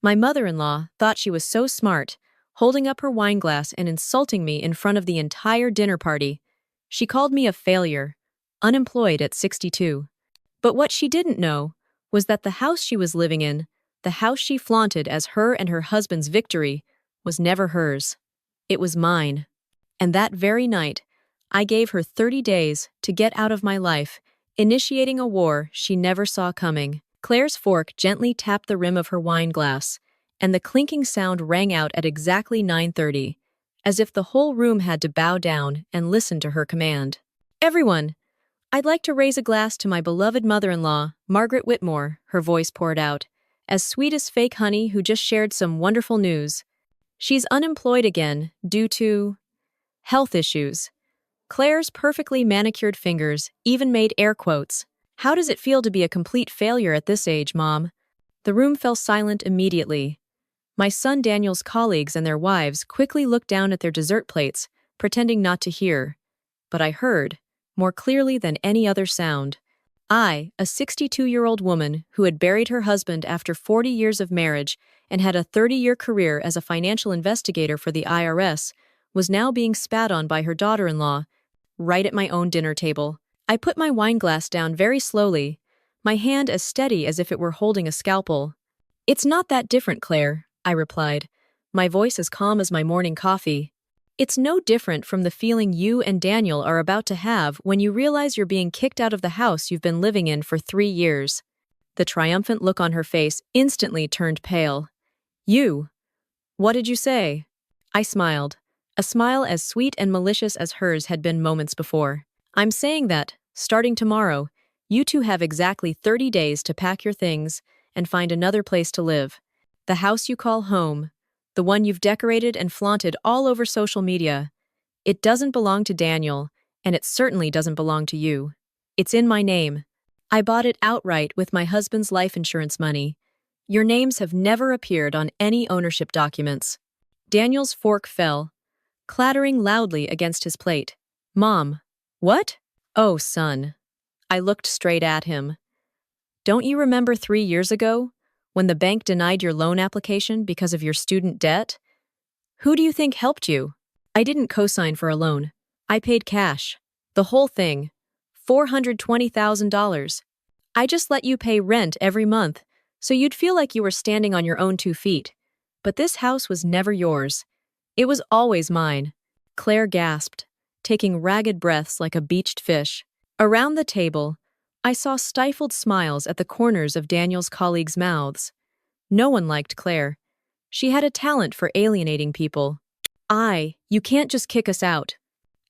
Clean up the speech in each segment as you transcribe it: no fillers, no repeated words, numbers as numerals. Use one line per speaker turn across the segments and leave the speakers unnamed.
My mother-in-law thought she was so smart, holding up her wine glass and insulting me in front of the entire dinner party. She called me a failure, unemployed at 62. But what she didn't know was that the house she was living in, the house she flaunted as her and her husband's victory, was never hers. It was mine. And that very night, I gave her 30 days to get out of my life, initiating a war she never saw coming. Claire's fork gently tapped the rim of her wine glass, and the clinking sound rang out at exactly 9:30, as if the whole room had to bow down and listen to her command. "Everyone, I'd like to raise a glass to my beloved mother-in-law, Margaret Whitmore," her voice poured out, as sweet as fake honey who just shared some wonderful news. "She's unemployed again due to health issues." Claire's perfectly manicured fingers even made air quotes. "How does it feel to be a complete failure at this age, Mom?" The room fell silent immediately. My son Daniel's colleagues and their wives quickly looked down at their dessert plates, pretending not to hear. But I heard, more clearly than any other sound. I, a 62-year-old woman who had buried her husband after 40 years of marriage and had a 30-year career as a financial investigator for the IRS, was now being spat on by her daughter-in-law, right at my own dinner table. I put my wine glass down very slowly, my hand as steady as if it were holding a scalpel. "It's not that different, Claire," I replied, my voice as calm as my morning coffee. "It's no different from the feeling you and Daniel are about to have when you realize you're being kicked out of the house you've been living in for 3 years." The triumphant look on her face instantly turned pale. "You? What did you say?" I smiled, a smile as sweet and malicious as hers had been moments before. "I'm saying that, starting tomorrow, you two have exactly 30 days to pack your things and find another place to live. The house you call home, the one you've decorated and flaunted all over social media. It doesn't belong to Daniel, and it certainly doesn't belong to you. It's in my name. I bought it outright with my husband's life insurance money. Your names have never appeared on any ownership documents." Daniel's fork fell, clattering loudly against his plate. "Mom, what?" "Oh, son." I looked straight at him. "Don't you remember 3 years ago, when the bank denied your loan application because of your student debt? Who do you think helped you?" "I didn't co-sign for a loan. I paid cash. The whole thing. $420,000. I just let you pay rent every month, so you'd feel like you were standing on your own 2 feet. But this house was never yours. It was always mine." Claire gasped, taking ragged breaths like a beached fish. Around the table, I saw stifled smiles at the corners of Daniel's colleagues' mouths. No one liked Claire. She had a talent for alienating people. You can't just kick us out."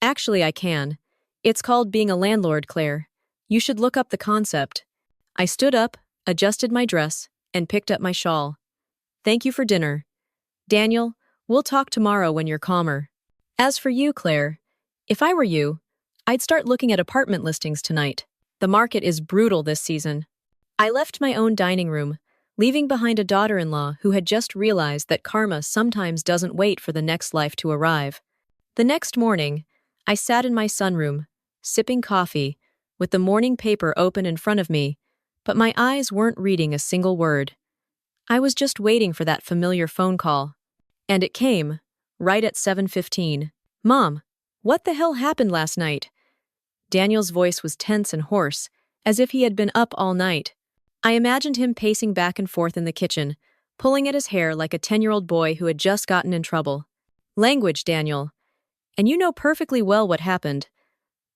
"Actually, I can. It's called being a landlord, Claire. You should look up the concept." I stood up, adjusted my dress, and picked up my shawl. "Thank you for dinner. Daniel, we'll talk tomorrow when you're calmer. As for you, Claire, if I were you, I'd start looking at apartment listings tonight. The market is brutal this season." I left my own dining room, leaving behind a daughter-in-law who had just realized that karma sometimes doesn't wait for the next life to arrive. The next morning, I sat in my sunroom, sipping coffee, with the morning paper open in front of me, but my eyes weren't reading a single word. I was just waiting for that familiar phone call. And it came, right at 7:15. "Mom, what the hell happened last night?" Daniel's voice was tense and hoarse, as if he had been up all night. I imagined him pacing back and forth in the kitchen, pulling at his hair like a 10-year-old boy who had just gotten in trouble. "Language, Daniel. And you know perfectly well what happened."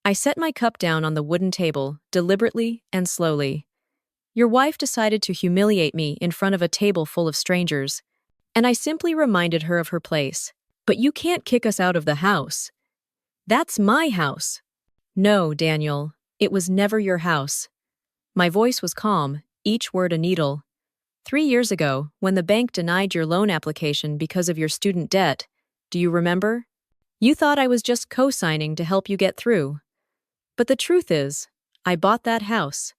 I set my cup down on the wooden table, deliberately and slowly. "Your wife decided to humiliate me in front of a table full of strangers, and I simply reminded her of her place. But you can't kick us out of the house. That's my house." "No, Daniel, it was never your house." My voice was calm, each word a needle. 3 years ago, when the bank denied your loan application because of your student debt, do you remember? You thought I was just co-signing to help you get through. But the truth is, I bought that house,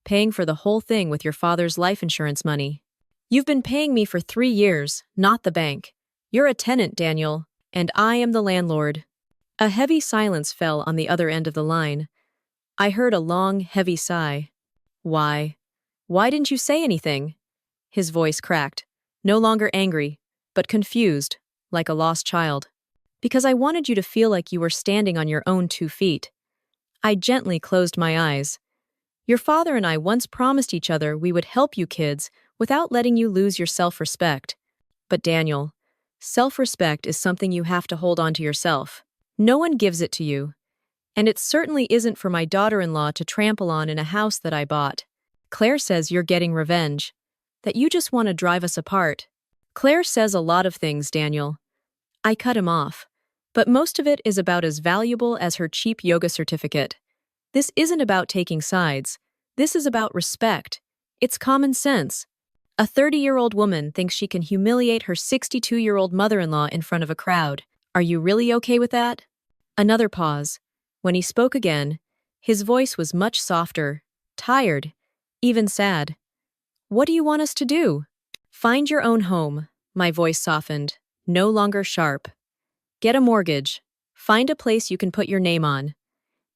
paying for the whole thing with your father's life insurance money. You've been paying me for 3 years, not the bank. You're a tenant, Daniel, and I am the landlord." A heavy silence fell on the other end of the line. I heard a long, heavy sigh. Why didn't you say anything?" His voice cracked. no longer angry, but confused, like a lost child. Because I wanted you to feel like you were standing on your own 2 feet. I gently closed my eyes. Your father and I once promised each other we would help you kids without letting you lose your self-respect. But Daniel, self-respect is something you have to hold on to yourself. No one gives it to you. And it certainly isn't for my daughter-in-law to trample on in a house that I bought. Claire says you're getting revenge. That you just want to drive us apart. Claire says a lot of things, Daniel. I cut him off. But most of it is about as valuable as her cheap yoga certificate. This isn't about taking sides. This is about respect. It's common sense. A 30-year-old woman thinks she can humiliate her 62-year-old mother-in-law in front of a crowd. Are you really okay with that? Another pause. When he spoke again, his voice was much softer, tired, even sad. What do you want us to do? Find your own home, my voice softened, no longer sharp. Get a mortgage. Find a place you can put your name on.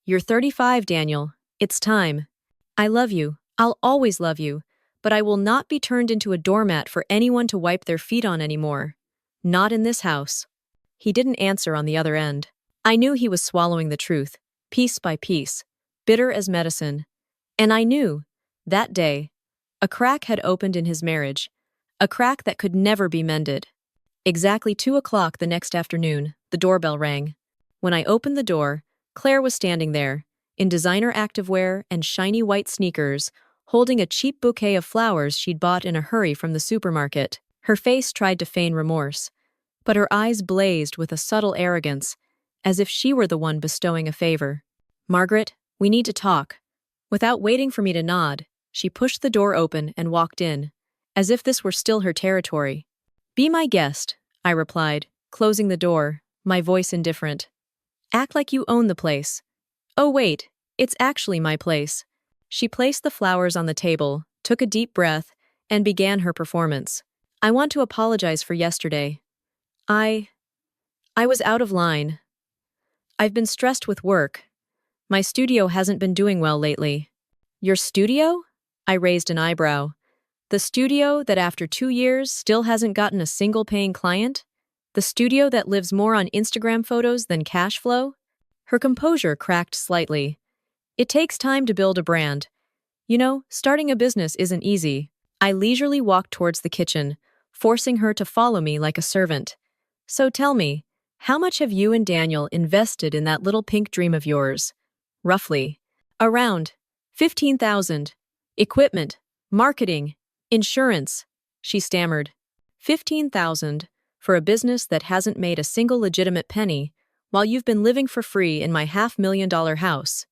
You're 35, Daniel. It's time. I love you. I'll always love you. But I will not be turned into a doormat for anyone to wipe their feet on anymore. Not in this house. He didn't answer on the other end. I knew he was swallowing the truth, piece by piece, bitter as medicine. And I knew, that day, a crack had opened in his marriage, a crack that could never be mended. Exactly 2 o'clock the next afternoon, the doorbell rang. When I opened the door, Claire was standing there, in designer activewear and shiny white sneakers, holding a cheap bouquet of flowers she'd bought in a hurry from the supermarket. Her face tried to feign remorse, but her eyes blazed with a subtle arrogance, as if she were the one bestowing a favor. Margaret, we need to talk. Without waiting for me to nod, she pushed the door open and walked in, as if this were still her territory. Be my guest, I replied, closing the door, my voice indifferent. Act like you own the place. Oh wait, it's actually my place. She placed the flowers on the table, took a deep breath, and began her performance. I want to apologize for yesterday. I was out of line. I've been stressed with work. My studio hasn't been doing well lately. Your studio? I raised an eyebrow. The studio that after 2 years still hasn't gotten a single paying client? The studio that lives more on Instagram photos than cash flow? Her composure cracked slightly. It takes time to build a brand. You know, starting a business isn't easy. I leisurely walked towards the kitchen, forcing her to follow me like a servant. So tell me, how much have you and Daniel invested in that little pink dream of yours? Roughly. Around 15,000. Equipment, marketing, insurance, she stammered. 15,000 for a business that hasn't made a single legitimate penny, while you've been living for free in my $500,000 house.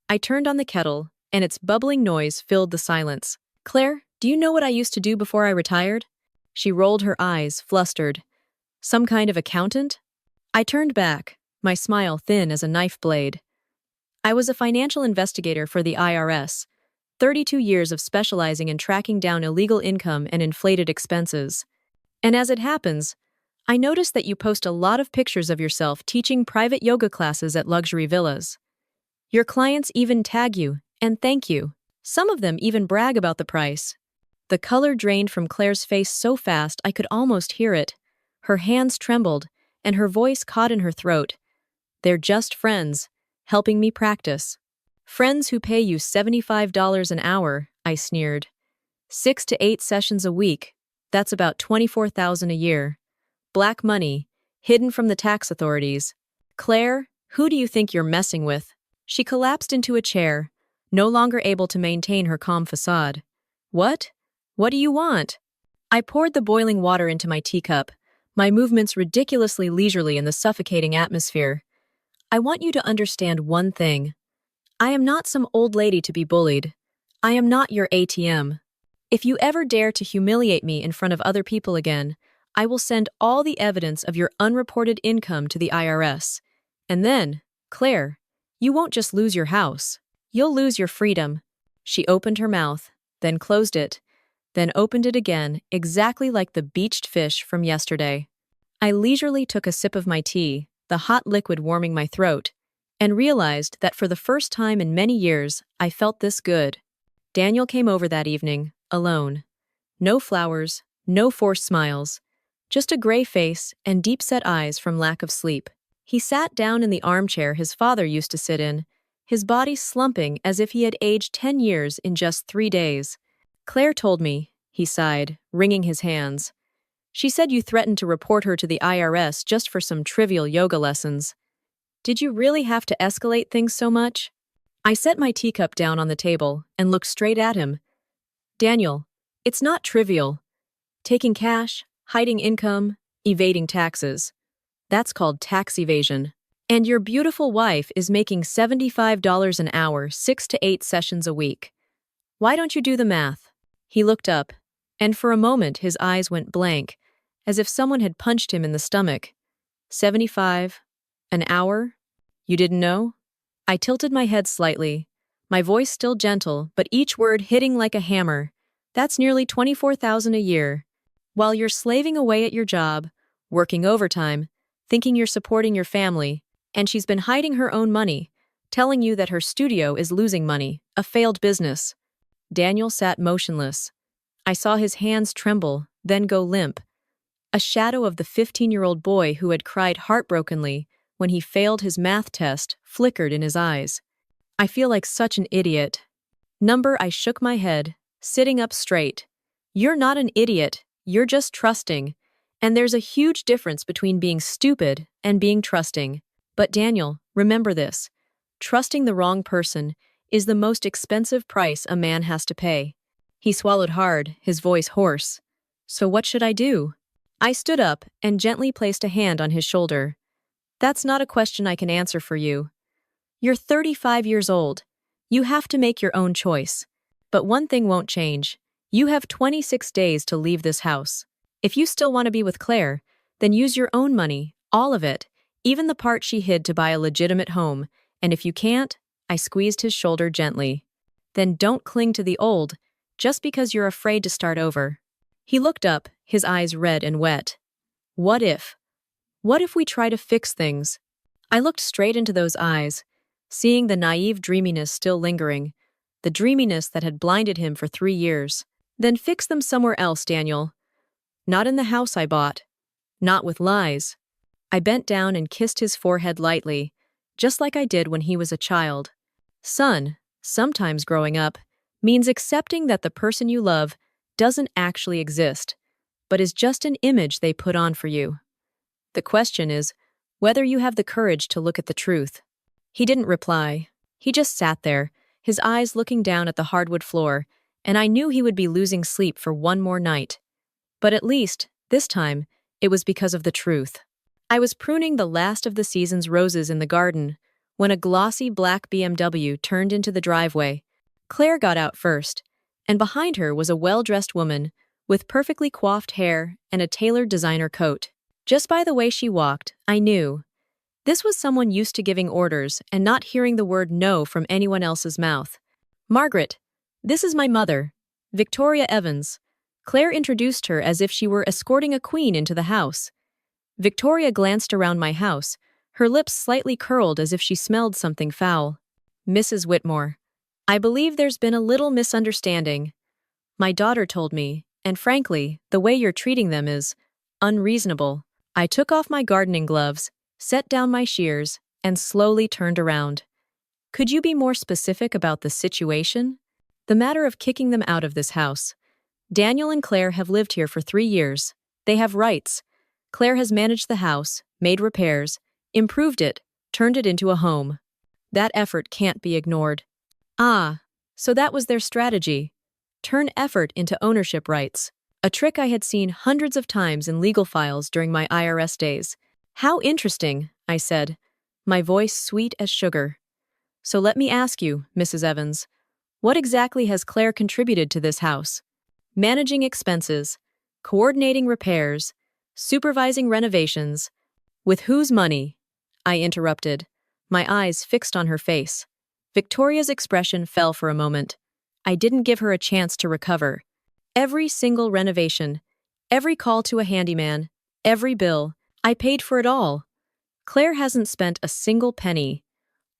I turned on the kettle, and its bubbling noise filled the silence. Claire, do you know what I used to do before I retired? She rolled her eyes, flustered. Some kind of accountant? I turned back, my smile thin as a knife blade. I was a financial investigator for the IRS, 32 years of specializing in tracking down illegal income and inflated expenses. And as it happens, I noticed that you post a lot of pictures of yourself teaching private yoga classes at luxury villas. Your clients even tag you and thank you. Some of them even brag about the price. The color drained from Claire's face so fast I could almost hear it. Her hands trembled, and her voice caught in her throat. They're just friends, helping me practice. Friends who pay you $75 an hour, I sneered. 6 to 8 sessions a week. That's about $24,000 a year. Black money, hidden from the tax authorities. Claire, who do you think you're messing with? She collapsed into a chair, no longer able to maintain her calm facade. What? What do you want? I poured the boiling water into my teacup, my movements ridiculously leisurely in the suffocating atmosphere. I want you to understand one thing. I am not some old lady to be bullied. I am not your ATM. If you ever dare to humiliate me in front of other people again, I will send all the evidence of your unreported income to the IRS. And then, Claire, you won't just lose your house. You'll lose your freedom. She opened her mouth, then closed it, then opened it again, exactly like the beached fish from yesterday. I leisurely took a sip of my tea, the hot liquid warming my throat, and realized that for the first time in many years, I felt this good. Daniel came over that evening, alone. No flowers, No forced smiles. Just a gray face and deep-set eyes from lack of sleep. He sat down in the armchair his father used to sit in, his body slumping as if he had aged 10 years in just 3 days. Claire told me, he sighed, wringing his hands. She said you threatened to report her to the IRS just for some trivial yoga lessons. Did you really have to escalate things so much? I set my teacup down on the table and looked straight at him. Daniel, it's not trivial. Taking cash, hiding income, evading taxes. That's called tax evasion. And your beautiful wife is making $75 an hour, 6 to 8 sessions a week. Why don't you do the math? He looked up, and for a moment his eyes went blank, as if someone had punched him in the stomach. 75 an hour? You didn't know? I tilted my head slightly, my voice still gentle, but each word hitting like a hammer. That's nearly $24,000 a year. While you're slaving away at your job, working overtime, thinking you're supporting your family, and she's been hiding her own money, telling you that her studio is losing money, a failed business. Daniel sat motionless. I saw his hands tremble, then go limp. A shadow of the 15-year-old boy who had cried heartbrokenly when he failed his math test flickered in his eyes. I feel like such an idiot. I shook my head, sitting up straight. You're not an idiot, you're just trusting. And there's a huge difference between being stupid and being trusting. But Daniel, remember this. Trusting the wrong person is the most expensive price a man has to pay. He swallowed hard, his voice hoarse. So what should I do? I stood up and gently placed a hand on his shoulder. That's not a question I can answer for you. You're 35 years old. You have to make your own choice. But one thing won't change. You have 26 days to leave this house. If you still want to be with Claire, then use your own money, all of it, even the part she hid to buy a legitimate home. And if you can't, I squeezed his shoulder gently. Then don't cling to the old, just because you're afraid to start over. He looked up, his eyes red and wet. What if? What if we try to fix things? I looked straight into those eyes, seeing the naive dreaminess still lingering, the dreaminess that had blinded him for 3 years. Then fix them somewhere else, Daniel. Not in the house I bought. Not with lies. I bent down and kissed his forehead lightly, just like I did when he was a child. Son, sometimes growing up means accepting that the person you love doesn't actually exist, but is just an image they put on for you. The question is whether you have the courage to look at the truth. He didn't reply. He just sat there, his eyes looking down at the hardwood floor, and I knew he would be losing sleep for one more night. But at least, this time, it was because of the truth. I was pruning the last of the season's roses in the garden when a glossy black BMW turned into the driveway. Claire got out first, and behind her was a well-dressed woman with perfectly coiffed hair and a tailored designer coat. Just by the way she walked, I knew. This was someone used to giving orders and not hearing the word no from anyone else's mouth. Margaret, this is my mother, Victoria Evans. Claire introduced her as if she were escorting a queen into the house. Victoria glanced around my house, her lips slightly curled as if she smelled something foul. Mrs. Whitmore, I believe there's been a little misunderstanding. My daughter told me, and frankly, the way you're treating them is unreasonable. I took off my gardening gloves, set down my shears, and slowly turned around. Could you be more specific about the situation? The matter of kicking them out of this house. Daniel and Claire have lived here for 3 years. They have rights. Claire has managed the house, made repairs, improved it, turned it into a home. That effort can't be ignored. Ah, so that was their strategy. Turn effort into ownership rights. A trick I had seen hundreds of times in legal files during my IRS days. How interesting, I said, my voice sweet as sugar. So let me ask you, Mrs. Evans, what exactly has Claire contributed to this house? Managing expenses, coordinating repairs, supervising renovations. With whose money? I interrupted, my eyes fixed on her face. Victoria's expression fell for a moment. I didn't give her a chance to recover. Every single renovation, every call to a handyman, every bill, I paid for it all. Claire hasn't spent a single penny.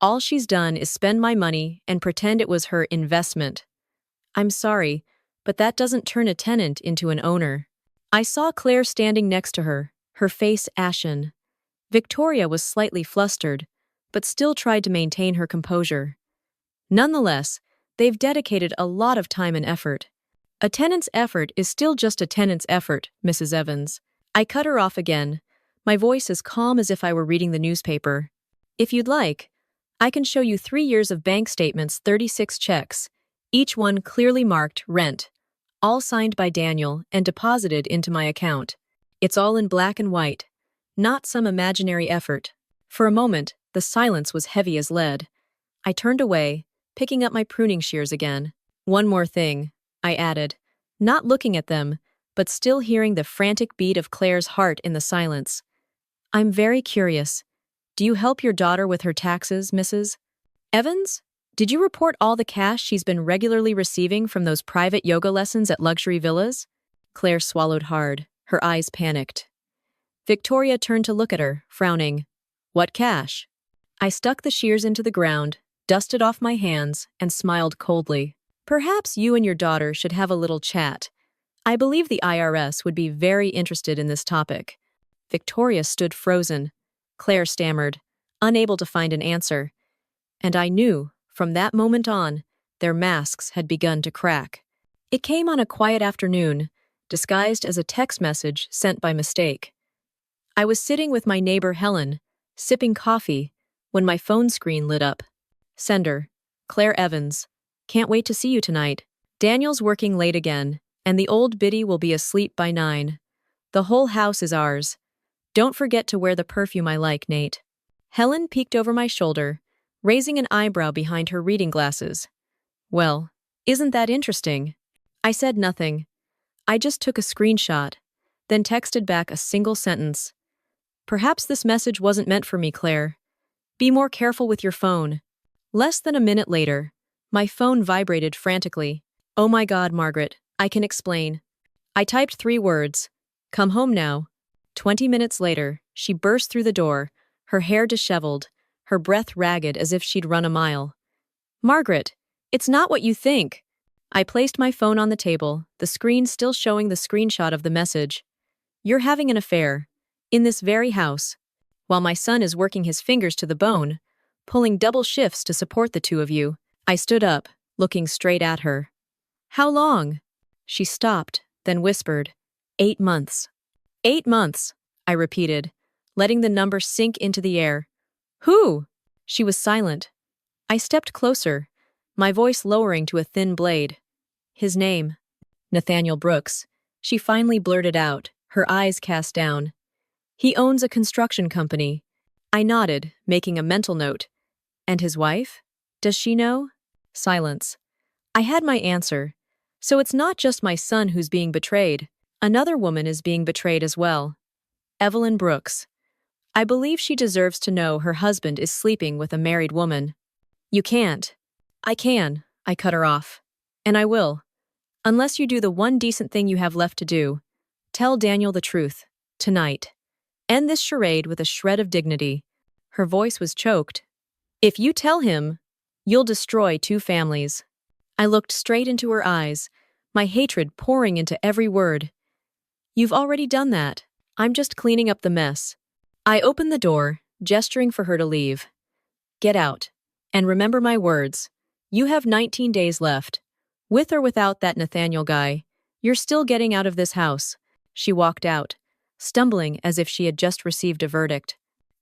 All she's done is spend my money and pretend it was her investment. I'm sorry, but that doesn't turn a tenant into an owner. I saw Claire standing next to her, her face ashen. Victoria was slightly flustered, but still tried to maintain her composure. Nonetheless, they've dedicated a lot of time and effort. A tenant's effort is still just a tenant's effort, Mrs. Evans. I cut her off again, my voice as calm as if I were reading the newspaper. If you'd like, I can show you 3 years of bank statements, 36 checks, each one clearly marked rent, all signed by Daniel and deposited into my account. It's all in black and white, not some imaginary effort. For a moment, the silence was heavy as lead. I turned away, picking up my pruning shears again. One more thing, I added, not looking at them, but still hearing the frantic beat of Claire's heart in the silence. I'm very curious. Do you help your daughter with her taxes, Mrs. Evans? Did you report all the cash she's been regularly receiving from those private yoga lessons at luxury villas? Claire swallowed hard, her eyes panicked. Victoria turned to look at her, frowning. What cash? I stuck the shears into the ground, dusted off my hands, and smiled coldly. Perhaps you and your daughter should have a little chat. I believe the IRS would be very interested in this topic. Victoria stood frozen. Claire stammered, unable to find an answer. And I knew, from that moment on, their masks had begun to crack. It came on a quiet afternoon, disguised as a text message sent by mistake. I was sitting with my neighbor Helen, sipping coffee, when my phone screen lit up. Sender, Claire Evans. Can't wait to see you tonight. Daniel's working late again, and the old biddy will be asleep by 9. The whole house is ours. Don't forget to wear the perfume I like, Nate. Helen peeked over my shoulder, raising an eyebrow behind her reading glasses. Well, isn't that interesting? I said nothing. I just took a screenshot, then texted back a single sentence. Perhaps this message wasn't meant for me, Claire. Be more careful with your phone. Less than a minute later, my phone vibrated frantically. Oh my God, Margaret, I can explain. I typed 3 words. Come home now. 20 minutes later, she burst through the door, her hair disheveled, her breath ragged as if she'd run a mile. Margaret, it's not what you think. I placed my phone on the table, the screen still showing the screenshot of the message. You're having an affair. In this very house. While my son is working his fingers to the bone, pulling double shifts to support the 2 of you. I stood up, looking straight at her. How long? She stopped, then whispered. 8 months. 8 months, I repeated, letting the number sink into the air. Who? She was silent. I stepped closer, my voice lowering to a thin blade. His name. Nathaniel Brooks. She finally blurted out, her eyes cast down. He owns a construction company. I nodded, making a mental note. And his wife? Does she know? Silence. I had my answer. So it's not just my son who's being betrayed. Another woman is being betrayed as well. Evelyn Brooks. I believe she deserves to know her husband is sleeping with a married woman. You can't. I can, I cut her off. And I will. Unless you do the one decent thing you have left to do. Tell Daniel the truth. Tonight. End this charade with a shred of dignity. Her voice was choked. If you tell him, you'll destroy 2 families. I looked straight into her eyes, my hatred pouring into every word. You've already done that. I'm just cleaning up the mess. I opened the door, gesturing for her to leave. Get out. And remember my words. You have 19 days left. With or without that Nathaniel guy, you're still getting out of this house. She walked out, stumbling as if she had just received a verdict.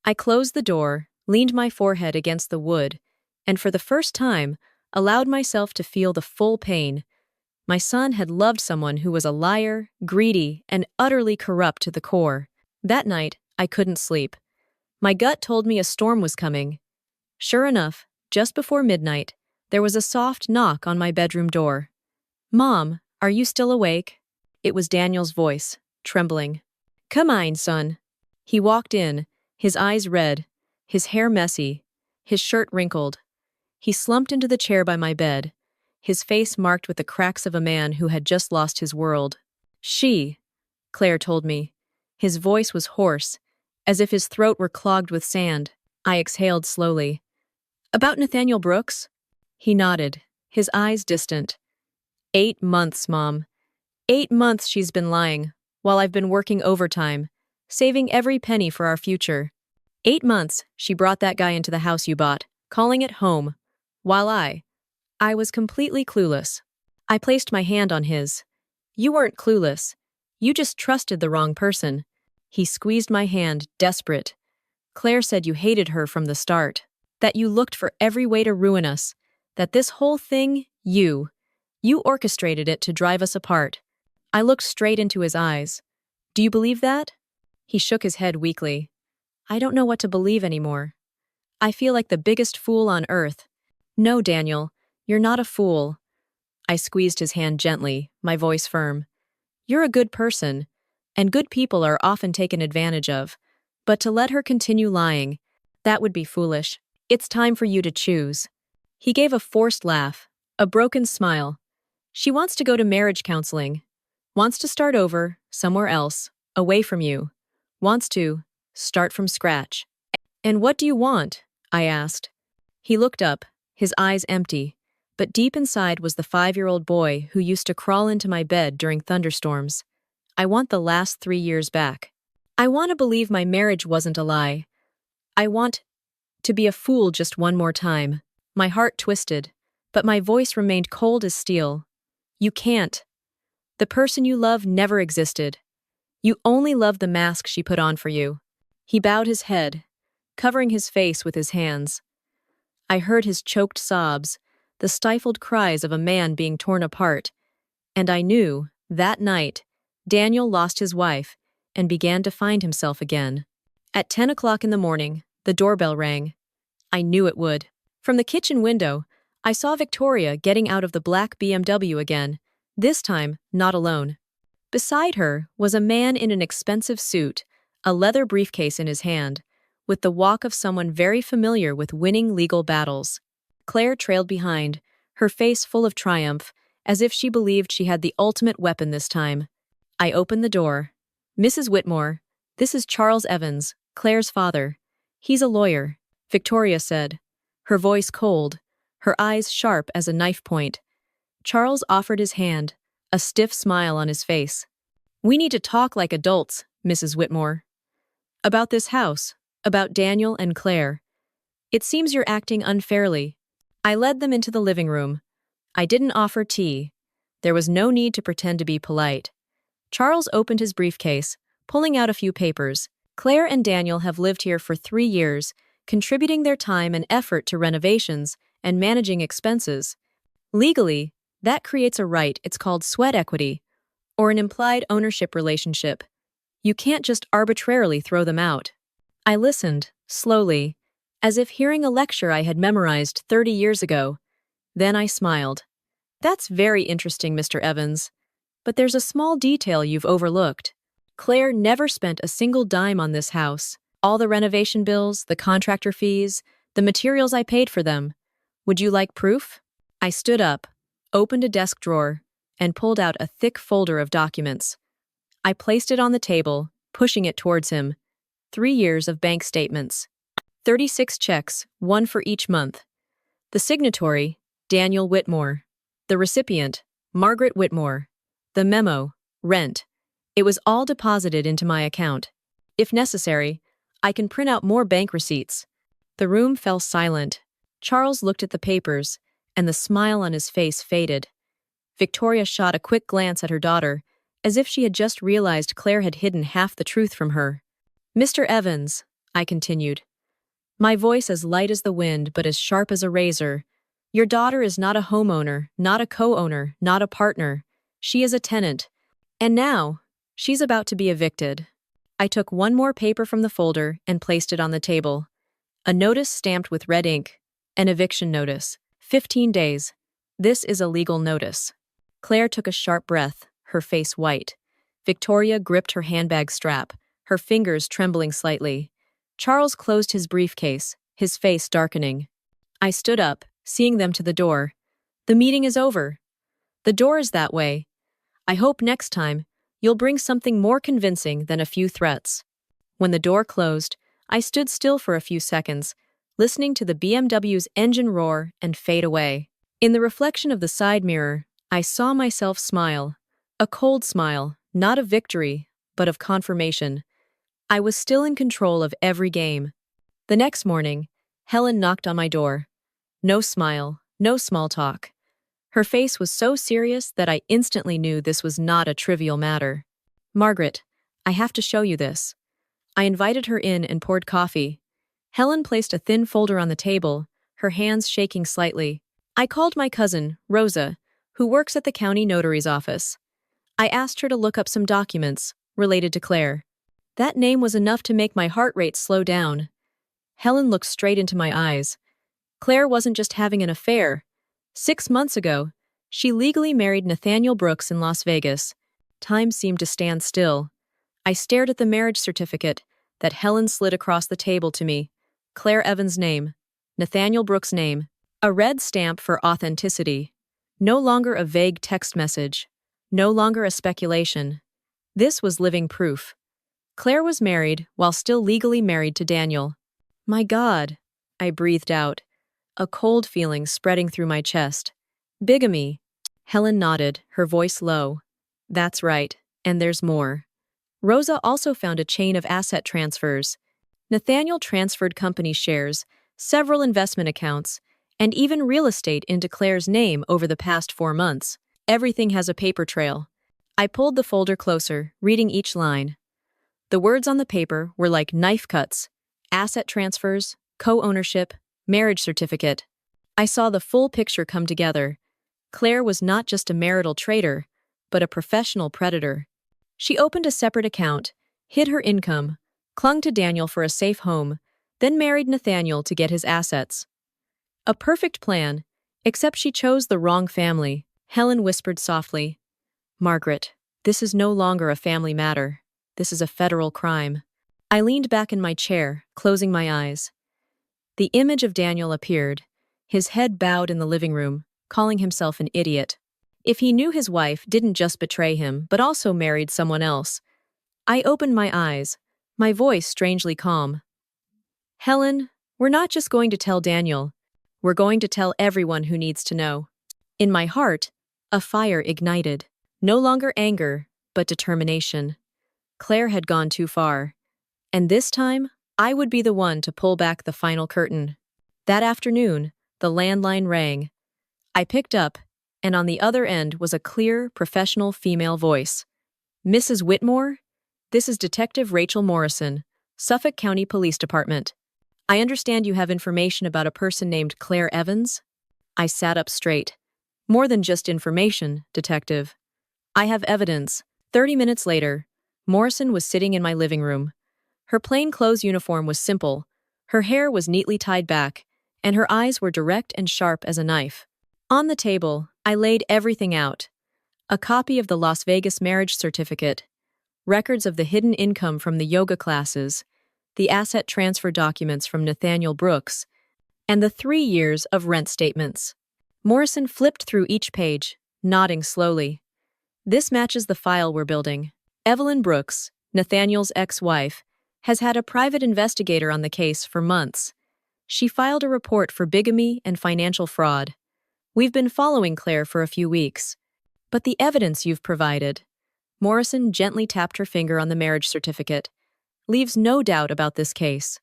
I closed the door, leaned my forehead against the wood, and for the first time, allowed myself to feel the full pain. My son had loved someone who was a liar, greedy, and utterly corrupt to the core. That night, I couldn't sleep. My gut told me a storm was coming. Sure enough, just before midnight, there was a soft knock on my bedroom door. Mom, are you still awake? It was Daniel's voice, trembling. Come on, son. He walked in, his eyes red, his hair messy, his shirt wrinkled. He slumped into the chair by my bed, his face marked with the cracks of a man who had just lost his world. She, Claire told me. His voice was hoarse, as if his throat were clogged with sand. I exhaled slowly. About Nathaniel Brooks? He nodded, his eyes distant. 8 months, Mom. 8 months she's been lying. while I've been working overtime, saving every penny for our future. 8 months, she brought that guy into the house you bought, calling it home, while I was completely clueless. I placed my hand on his. You weren't clueless. You just trusted the wrong person. He squeezed my hand, desperate. Claire said you hated her from the start, that you looked for every way to ruin us, that this whole thing, you orchestrated it to drive us apart. I looked straight into his eyes. Do you believe that? He shook his head weakly. I don't know what to believe anymore. I feel like the biggest fool on earth. No, Daniel, you're not a fool. I squeezed his hand gently, my voice firm. You're a good person, and good people are often taken advantage of. But to let her continue lying, that would be foolish. It's time for you to choose. He gave a forced laugh, a broken smile. She wants to go to marriage counseling. Wants to start over, somewhere else, away from you. Wants to start from scratch. And what do you want? I asked. He looked up, his eyes empty, but deep inside was the 5-year-old boy who used to crawl into my bed during thunderstorms. I want the last 3 years back. I want to believe my marriage wasn't a lie. I want to be a fool just one more time. My heart twisted, but my voice remained cold as steel. You can't. The person you love never existed. You only love the mask she put on for you. He bowed his head, covering his face with his hands. I heard his choked sobs, the stifled cries of a man being torn apart, and I knew, that night, Daniel lost his wife and began to find himself again. At 10 o'clock in the morning, the doorbell rang. I knew it would. From the kitchen window, I saw Victoria getting out of the black BMW again, this time not alone. Beside her was a man in an expensive suit, a leather briefcase in his hand, with the walk of someone very familiar with winning legal battles. Claire trailed behind, her face full of triumph, as if she believed she had the ultimate weapon this time. I opened the door. Mrs. Whitmore, this is Charles Evans, Claire's father. He's a lawyer, Victoria said, her voice cold, her eyes sharp as a knife point. Charles offered his hand, a stiff smile on his face. We need to talk like adults, Mrs. Whitmore. About this house, about Daniel and Claire. It seems you're acting unfairly. I led them into the living room. I didn't offer tea. There was no need to pretend to be polite. Charles opened his briefcase, pulling out a few papers. Claire and Daniel have lived here for 3 years, contributing their time and effort to renovations and managing expenses. Legally, that creates a right. It's called sweat equity, or an implied ownership relationship. You can't just arbitrarily throw them out. I listened, slowly, as if hearing a lecture I had memorized 30 years ago. Then I smiled. That's very interesting, Mr. Evans. But there's a small detail you've overlooked. Claire never spent a single dime on this house. All the renovation bills, the contractor fees, the materials I paid for them. Would you like proof? I stood up, opened a desk drawer, and pulled out a thick folder of documents. I placed it on the table, pushing it towards him. 3 years of bank statements. 36 checks, 1 for each month. The signatory, Daniel Whitmore. The recipient, Margaret Whitmore. The memo, rent. It was all deposited into my account. If necessary, I can print out more bank receipts. The room fell silent. Charles looked at the papers, and the smile on his face faded. Victoria shot a quick glance at her daughter, as if she had just realized Claire had hidden half the truth from her. Mr. Evans, I continued, my voice as light as the wind but as sharp as a razor, your daughter is not a homeowner, not a co-owner, not a partner. She is a tenant. And now, she's about to be evicted. I took one more paper from the folder and placed it on the table. A notice stamped with red ink. An eviction notice. 15 days. This is a legal notice. Claire took a sharp breath, her face white. Victoria gripped her handbag strap, her fingers trembling slightly. Charles closed his briefcase, his face darkening. I stood up, seeing them to the door. The meeting is over. The door is that way. I hope next time you'll bring something more convincing than a few threats. When the door closed, I stood still for a few seconds, listening to the BMW's engine roar and fade away. In the reflection of the side mirror, I saw myself smile. A cold smile, not of victory, but of confirmation. I was still in control of every game. The next morning, Helen knocked on my door. No smile, no small talk. Her face was so serious that I instantly knew this was not a trivial matter. "Margaret, I have to show you this." I invited her in and poured coffee. Helen placed a thin folder on the table, her hands shaking slightly. I called my cousin, Rosa, who works at the county notary's office. I asked her to look up some documents related to Claire. That name was enough to make my heart rate slow down. Helen looked straight into my eyes. Claire wasn't just having an affair. 6 months ago, she legally married Nathaniel Brooks in Las Vegas. Time seemed to stand still. I stared at the marriage certificate that Helen slid across the table to me. Claire Evans' name. Nathaniel Brooks' name. A red stamp for authenticity. No longer a vague text message. No longer a speculation. This was living proof. Claire was married while still legally married to Daniel. My God, I breathed out, a cold feeling spreading through my chest. Bigamy. Helen nodded, her voice low. That's right, and there's more. Rosa also found a chain of asset transfers. Nathaniel transferred company shares, several investment accounts, and even real estate into Claire's name over the past 4 months. Everything has a paper trail. I pulled the folder closer, reading each line. The words on the paper were like knife cuts: asset transfers, co-ownership, marriage certificate. I saw the full picture come together. Claire was not just a marital traitor, but a professional predator. She opened a separate account, hid her income, clung to Daniel for a safe home, then married Nathaniel to get his assets. A perfect plan, except she chose the wrong family. Helen whispered softly, "Margaret, this is no longer a family matter. This is a federal crime." I leaned back in my chair, closing my eyes. The image of Daniel appeared, his head bowed in the living room, calling himself an idiot. If he knew his wife didn't just betray him, but also married someone else. I opened my eyes, my voice strangely calm. "Helen, we're not just going to tell Daniel. We're going to tell everyone who needs to know." In my heart, a fire ignited. No longer anger, but determination. Claire had gone too far. And this time, I would be the one to pull back the final curtain. That afternoon, the landline rang. I picked up, and on the other end was a clear, professional female voice. "Mrs. Whitmore? This is Detective Rachel Morrison, Suffolk County Police Department. I understand you have information about a person named Claire Evans?" I sat up straight. "More than just information, Detective. I have evidence." 30 minutes later, Morrison was sitting in my living room. Her plainclothes uniform was simple, her hair was neatly tied back, and her eyes were direct and sharp as a knife. On the table, I laid everything out. A copy of the Las Vegas marriage certificate, records of the hidden income from the yoga classes, the asset transfer documents from Nathaniel Brooks, and the 3 years of rent statements. Morrison flipped through each page, nodding slowly. "This matches the file we're building. Evelyn Brooks, Nathaniel's ex-wife, has had a private investigator on the case for months. She filed a report for bigamy and financial fraud. We've been following Claire for a few weeks. But the evidence you've provided," Morrison gently tapped her finger on the marriage certificate, "leaves no doubt about this case.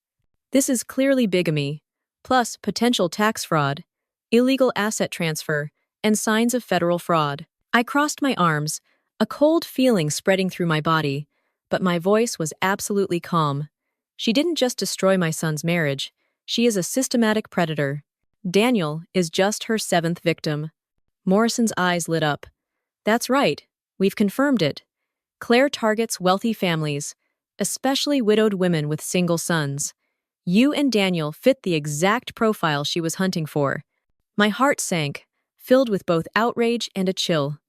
This is clearly bigamy, plus potential tax fraud, illegal asset transfer, and signs of federal fraud." I crossed my arms, a cold feeling spreading through my body, but my voice was absolutely calm. She didn't just destroy my son's marriage, she is a systematic predator. Daniel is just her 7th victim. Morrison's eyes lit up. "That's right, we've confirmed it. Claire targets wealthy families, especially widowed women with single sons. You and Daniel fit the exact profile she was hunting for." My heart sank, filled with both outrage and a chill.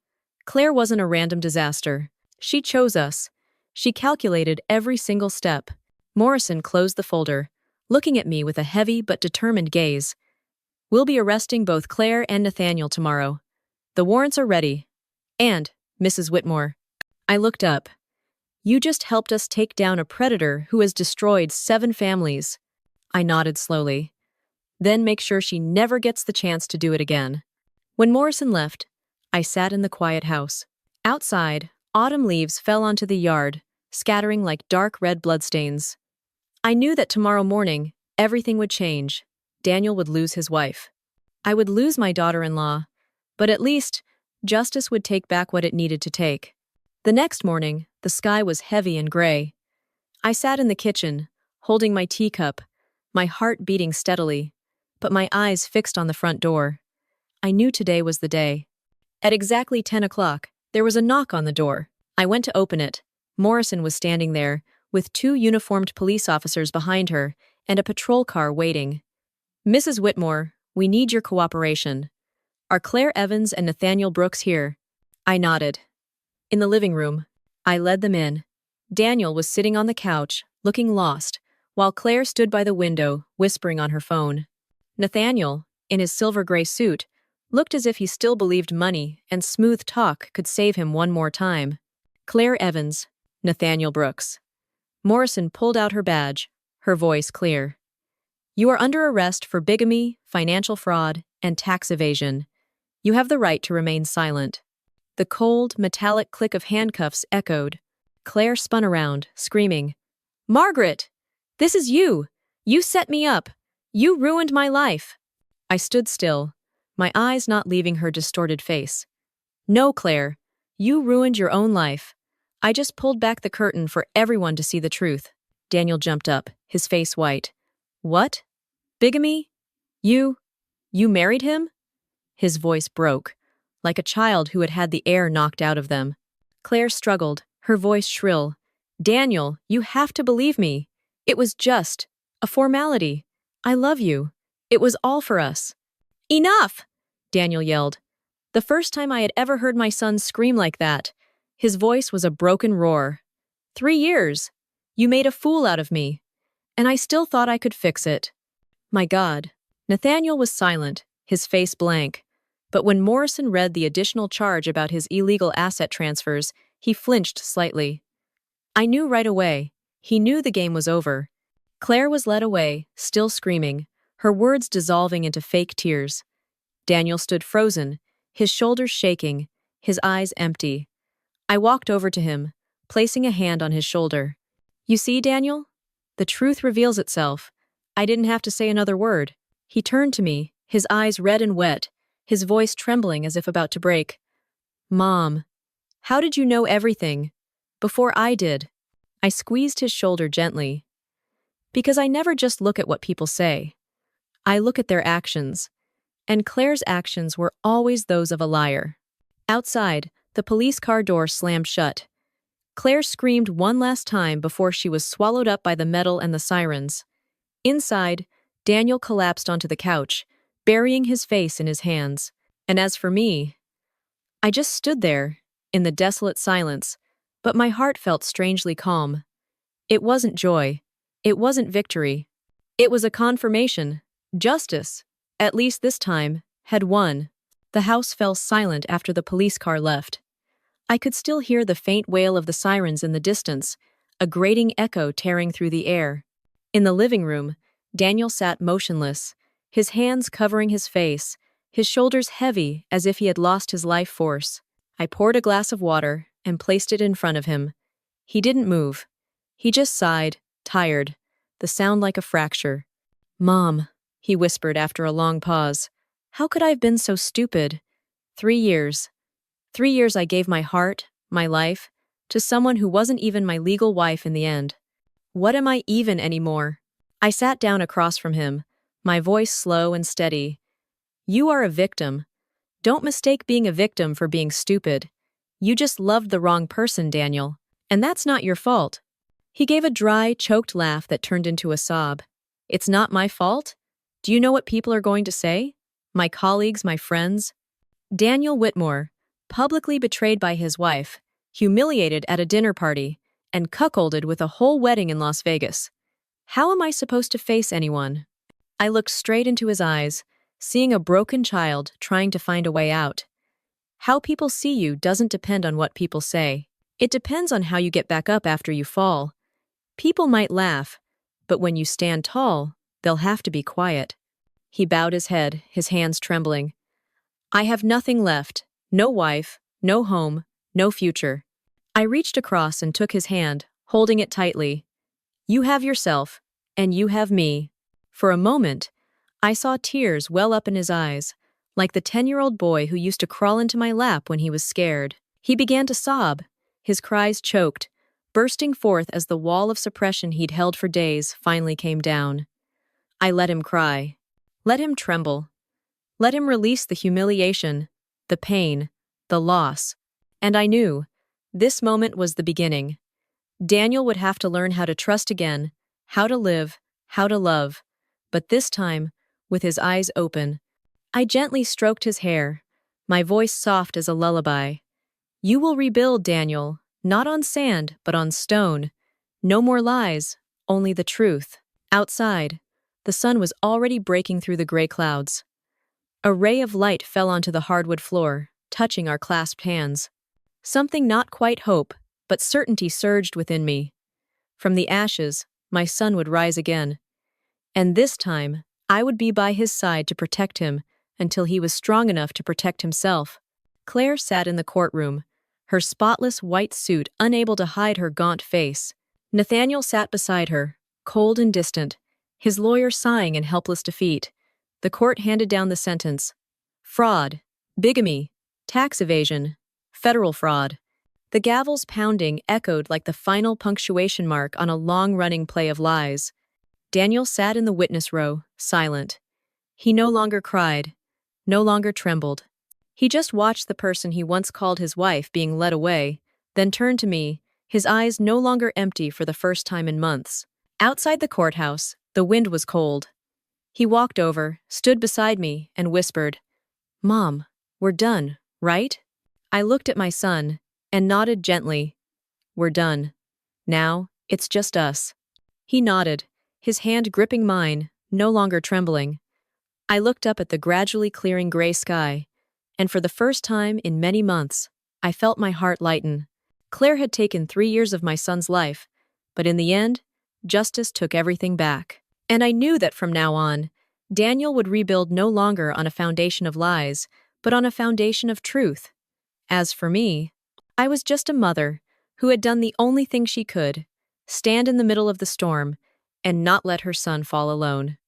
Claire wasn't a random disaster. She chose us. She calculated every single step. Morrison closed the folder, looking at me with a heavy but determined gaze. "We'll be arresting both Claire and Nathaniel tomorrow. The warrants are ready. And, Mrs. Whitmore." I looked up. "You just helped us take down a predator who has destroyed 7 families." I nodded slowly. "Then make sure she never gets the chance to do it again." When Morrison left, I sat in the quiet house. Outside, autumn leaves fell onto the yard, scattering like dark red bloodstains. I knew that tomorrow morning, everything would change. Daniel would lose his wife. I would lose my daughter-in-law, but at least, justice would take back what it needed to take. The next morning, the sky was heavy and gray. I sat in the kitchen, holding my teacup, my heart beating steadily, but my eyes fixed on the front door. I knew today was the day. At exactly 10 o'clock, there was a knock on the door. I went to open it. Morrison was standing there, with 2 uniformed police officers behind her and a patrol car waiting. "Mrs. Whitmore, we need your cooperation. Are Claire Evans and Nathaniel Brooks here?" I nodded. In the living room, I led them in. Daniel was sitting on the couch, looking lost, while Claire stood by the window, whispering on her phone. Nathaniel, in his silver-gray suit, looked as if he still believed money and smooth talk could save him one more time. Claire Evans, Nathaniel Brooks. Morrison pulled out her badge, her voice clear. "You are under arrest for bigamy, financial fraud, and tax evasion. You have the right to remain silent." The cold, metallic click of handcuffs echoed. Claire spun around, screaming, "Margaret! This is you! You set me up! You ruined my life!" I stood still, my eyes not leaving her distorted face. "No, Claire, you ruined your own life. I just pulled back the curtain for everyone to see the truth." Daniel jumped up, his face white. "What? Bigamy? You married him?" His voice broke, like a child who had had the air knocked out of them. Claire struggled, her voice shrill. "Daniel, you have to believe me. It was just a formality. I love you. It was all for us." "Enough!" Daniel yelled. The first time I had ever heard my son scream like that. His voice was a broken roar. 3 years. You made a fool out of me. And I still thought I could fix it. My God. Nathaniel was silent, his face blank. But when Morrison read the additional charge about his illegal asset transfers, he flinched slightly. I knew right away. He knew the game was over. Claire was led away, still screaming, her words dissolving into fake tears. Daniel stood frozen, his shoulders shaking, his eyes empty. I walked over to him, placing a hand on his shoulder. "You see, Daniel? The truth reveals itself. I didn't have to say another word." He turned to me, his eyes red and wet, his voice trembling as if about to break. "Mom, how did you know everything? Before I did." I squeezed his shoulder gently. "Because I never just look at what people say. I look at their actions. And Claire's actions were always those of a liar." Outside, the police car door slammed shut. Claire screamed one last time before she was swallowed up by the metal and the sirens. Inside, Daniel collapsed onto the couch, burying his face in his hands. And as for me, I just stood there, in the desolate silence, but my heart felt strangely calm. It wasn't joy. It wasn't victory. It was a confirmation. Justice, at least this time, had won. The house fell silent after the police car left. I could still hear the faint wail of the sirens in the distance, a grating echo tearing through the air. In the living room, Daniel sat motionless, his hands covering his face, his shoulders heavy as if he had lost his life force. I poured a glass of water and placed it in front of him. He didn't move. He just sighed, tired, the sound like a fracture. "Mom," he whispered after a long pause. "How could I have been so stupid? 3 years. 3 years I gave my heart, my life, to someone who wasn't even my legal wife in the end. What am I even anymore?" I sat down across from him, my voice slow and steady. "You are a victim. Don't mistake being a victim for being stupid. You just loved the wrong person, Daniel. And that's not your fault." He gave a dry, choked laugh that turned into a sob. "It's not my fault? Do you know what people are going to say? My colleagues, my friends? Daniel Whitmore, publicly betrayed by his wife, humiliated at a dinner party, and cuckolded with a whole wedding in Las Vegas. How am I supposed to face anyone?" I looked straight into his eyes, seeing a broken child trying to find a way out. How people see you doesn't depend on what people say. It depends on how you get back up after you fall. People might laugh, but when you stand tall, they'll have to be quiet. He bowed his head, his hands trembling. "I have nothing left. No wife, no home, no future." I reached across and took his hand, holding it tightly. You have yourself, and you have me. For a moment, I saw tears well up in his eyes, like the 10-year-old boy who used to crawl into my lap when he was scared. He began to sob, his cries choked, bursting forth as the wall of suppression he'd held for days finally came down. I let him cry. Let him tremble. Let him release the humiliation, the pain, the loss. And I knew this moment was the beginning. Daniel would have to learn how to trust again, how to live, how to love. But this time, with his eyes open, I gently stroked his hair, my voice soft as a lullaby. You will rebuild, Daniel, not on sand, but on stone. No more lies, only the truth. Outside, the sun was already breaking through the gray clouds. A ray of light fell onto the hardwood floor, touching our clasped hands. Something not quite hope, but certainty surged within me. From the ashes, my son would rise again. And this time, I would be by his side to protect him until he was strong enough to protect himself. Claire sat in the courtroom, her spotless white suit unable to hide her gaunt face. Nathaniel sat beside her, cold and distant, his lawyer sighing in helpless defeat. The court handed down the sentence. Fraud, bigamy, tax evasion, federal fraud. The gavels pounding echoed like the final punctuation mark on a long-running play of lies. Daniel sat in the witness row, silent. He no longer cried, no longer trembled. He just watched the person he once called his wife being led away, then turned to me, his eyes no longer empty for the first time in months. Outside the courthouse, the wind was cold. He walked over, stood beside me, and whispered, Mom, we're done, right? I looked at my son and nodded gently. We're done. Now, it's just us. He nodded, his hand gripping mine, no longer trembling. I looked up at the gradually clearing gray sky, and for the first time in many months, I felt my heart lighten. Claire had taken 3 years of my son's life, but in the end, justice took everything back. And I knew that from now on, Daniel would rebuild no longer on a foundation of lies, but on a foundation of truth. As for me, I was just a mother who had done the only thing she could, stand in the middle of the storm and not let her son fall alone.